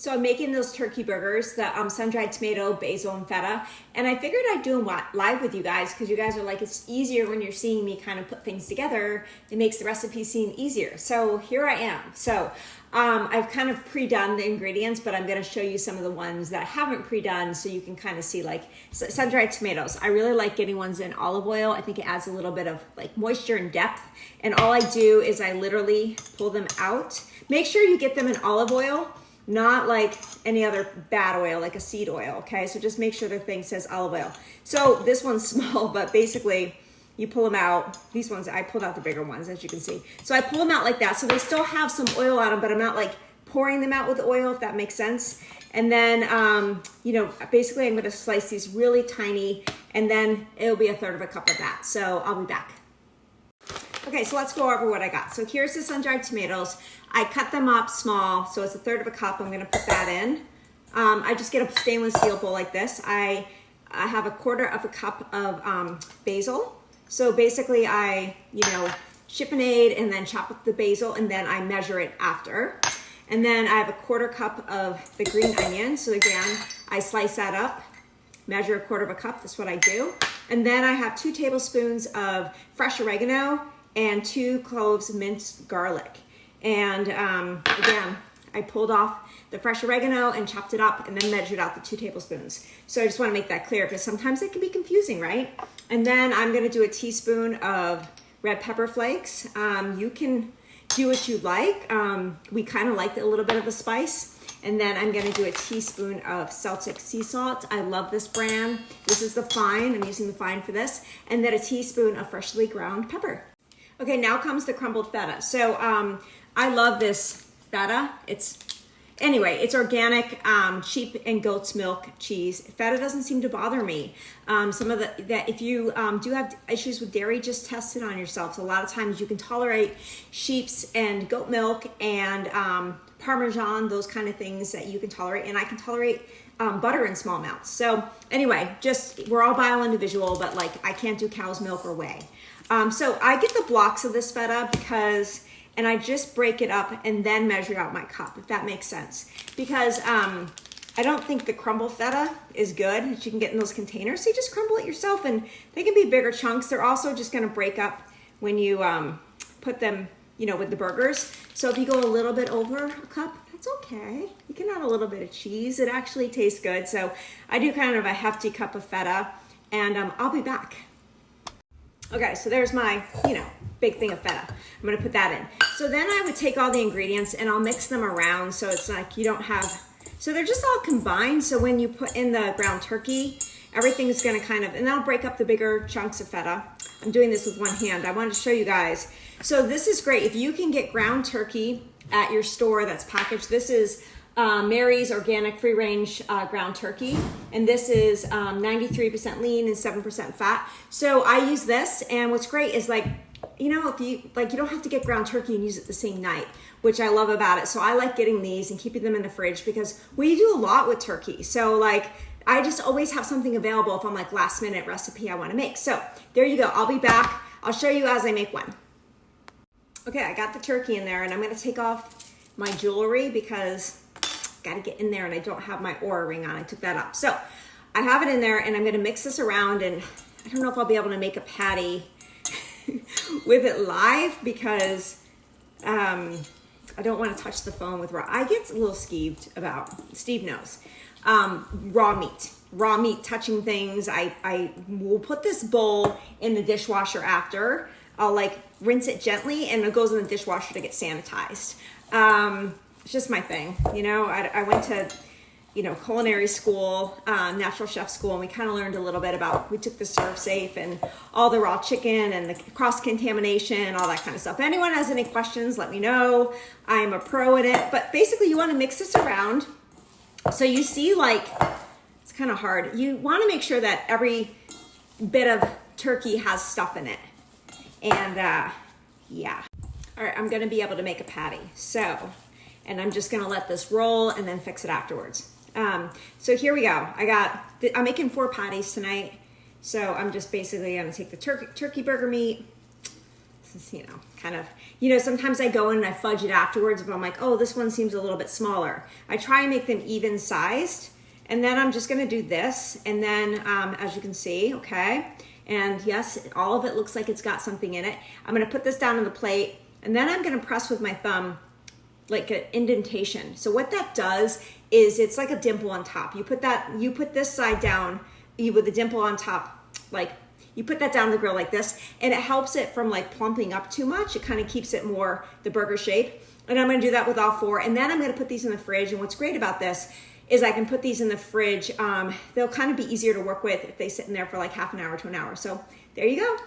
So I'm making those turkey burgers, the sun-dried tomato, basil, and feta. And I figured I'd do them live with you guys because you guys are like, it's easier when you're seeing me kind of put things together. It makes the recipe seem easier. So here I am. So I've kind of pre-done the ingredients, but I'm going to show you some of the ones that I haven't pre-done so you can kind of see, like sun-dried tomatoes. I really like getting ones in olive oil. I think it adds a little bit of like moisture and depth. And all I do is I literally pull them out. Make sure you get them in olive oil, not like any other bad oil, like a seed oil, okay? So just make sure the thing says olive oil. So this one's small, but basically you pull them out. These ones, I pulled out the bigger ones, as you can see. So I pull them out like that. So they still have some oil on them, but I'm not like pouring them out with oil, if that makes sense. And then, you know, basically I'm gonna slice these really tiny, and then it'll be 1/3 of a cup of that. So I'll be back. Okay, so let's go over what I got. So here's the sun-dried tomatoes. I cut them up small, so it's 1/3 of a cup. I'm gonna put that in. I just get a stainless steel bowl like this. I have 1/4 of a cup of basil. So basically I, you know, chiffonade and then chop up the basil, and then I measure it after. And then I have 1/4 cup of the green onion. So again, I slice that up, measure 1/4 of a cup, that's what I do. And then I have 2 tablespoons of fresh oregano and 2 cloves minced garlic. And again, I pulled off the fresh oregano and chopped it up and then measured out the 2 tablespoons. So I just want to make that clear because sometimes it can be confusing, right? And then I'm going to do a teaspoon of red pepper flakes. You can do what you like. We kind of like a little bit of a spice. And then I'm going to do a teaspoon of Celtic sea salt. I love this brand. This is the fine. I'm using the fine for this. And then a teaspoon of freshly ground pepper. Okay, now comes the crumbled feta. So I love this feta. It's organic, sheep and goat's milk cheese. Feta doesn't seem to bother me. Some of that if you do have issues with dairy, just test it on yourself. So a lot of times you can tolerate sheep's and goat milk and Parmesan, those kind of things that you can tolerate. And I can tolerate butter in small amounts. So anyway, we're all bio-individual, but like I can't do cow's milk or whey. So I get the blocks of this feta and I just break it up and then measure out my cup, if that makes sense. Because I don't think the crumble feta is good that you can get in those containers. So you just crumble it yourself, and they can be bigger chunks. They're also just gonna break up when you put them, you know, with the burgers. So if you go a little bit over a cup, that's okay. You can add a little bit of cheese. It actually tastes good. So I do kind of a hefty cup of feta, and I'll be back. Okay, so there's my, you know, big thing of feta. I'm gonna put that in. So then I would take all the ingredients and I'll mix them around so it's like you don't have, so they're just all combined. So when you put in the ground turkey, everything's gonna kind of, and that'll break up the bigger chunks of feta. I'm doing this with one hand. I wanted to show you guys. So this is great. If you can get ground turkey at your store that's packaged, this is Mary's Organic Free Range ground turkey, and this is 93% lean and 7% fat. So I use this, and what's great is like, you know, if you like, you don't have to get ground turkey and use it the same night, which I love about it. So I like getting these and keeping them in the fridge because we do a lot with turkey. So like, I just always have something available if I'm like last minute recipe I want to make. So there you go. I'll be back. I'll show you as I make one. Okay, I got the turkey in there, and I'm going to take off my jewelry because got to get in there and I don't have my Oura ring on. I took that off. So I have it in there, and I'm going to mix this around, and I don't know if I'll be able to make a patty with it live because I don't want to touch the phone with raw. I get a little skeeved about, Steve knows, raw meat touching things. I will put this bowl in the dishwasher after. I'll like rinse it gently, and it goes in the dishwasher to get sanitized. It's just my thing, you know. I went to, you know, culinary school, natural chef school, and we kind of learned a little bit about, we took the Serve Safe and all the raw chicken and the cross-contamination, all that kind of stuff. If anyone has any questions, let me know. I'm a pro at it, but basically you want to mix this around. So you see, like, it's kind of hard. You want to make sure that every bit of turkey has stuff in it. And yeah. All right, I'm going to be able to make a patty. So, and I'm just gonna let this roll and then fix it afterwards. So here we go. I'm making 4 patties tonight. So I'm just basically gonna take the turkey burger meat, This is, kind of, sometimes I go in and I fudge it afterwards, but I'm like, oh, this one seems a little bit smaller. I try and make them even sized. And then I'm just gonna do this. And then as you can see, okay. And yes, all of it looks like it's got something in it. I'm gonna put this down on the plate, and then I'm gonna press with my thumb like an indentation. So what that does is it's like a dimple on top. You put this side down with a dimple on top, like you put that down the grill like this, and it helps it from like plumping up too much. It kind of keeps it more the burger shape. And I'm gonna do that with all 4. And then I'm gonna put these in the fridge. And what's great about this is I can put these in the fridge. They'll kind of be easier to work with if they sit in there for like half an hour to an hour. So there you go.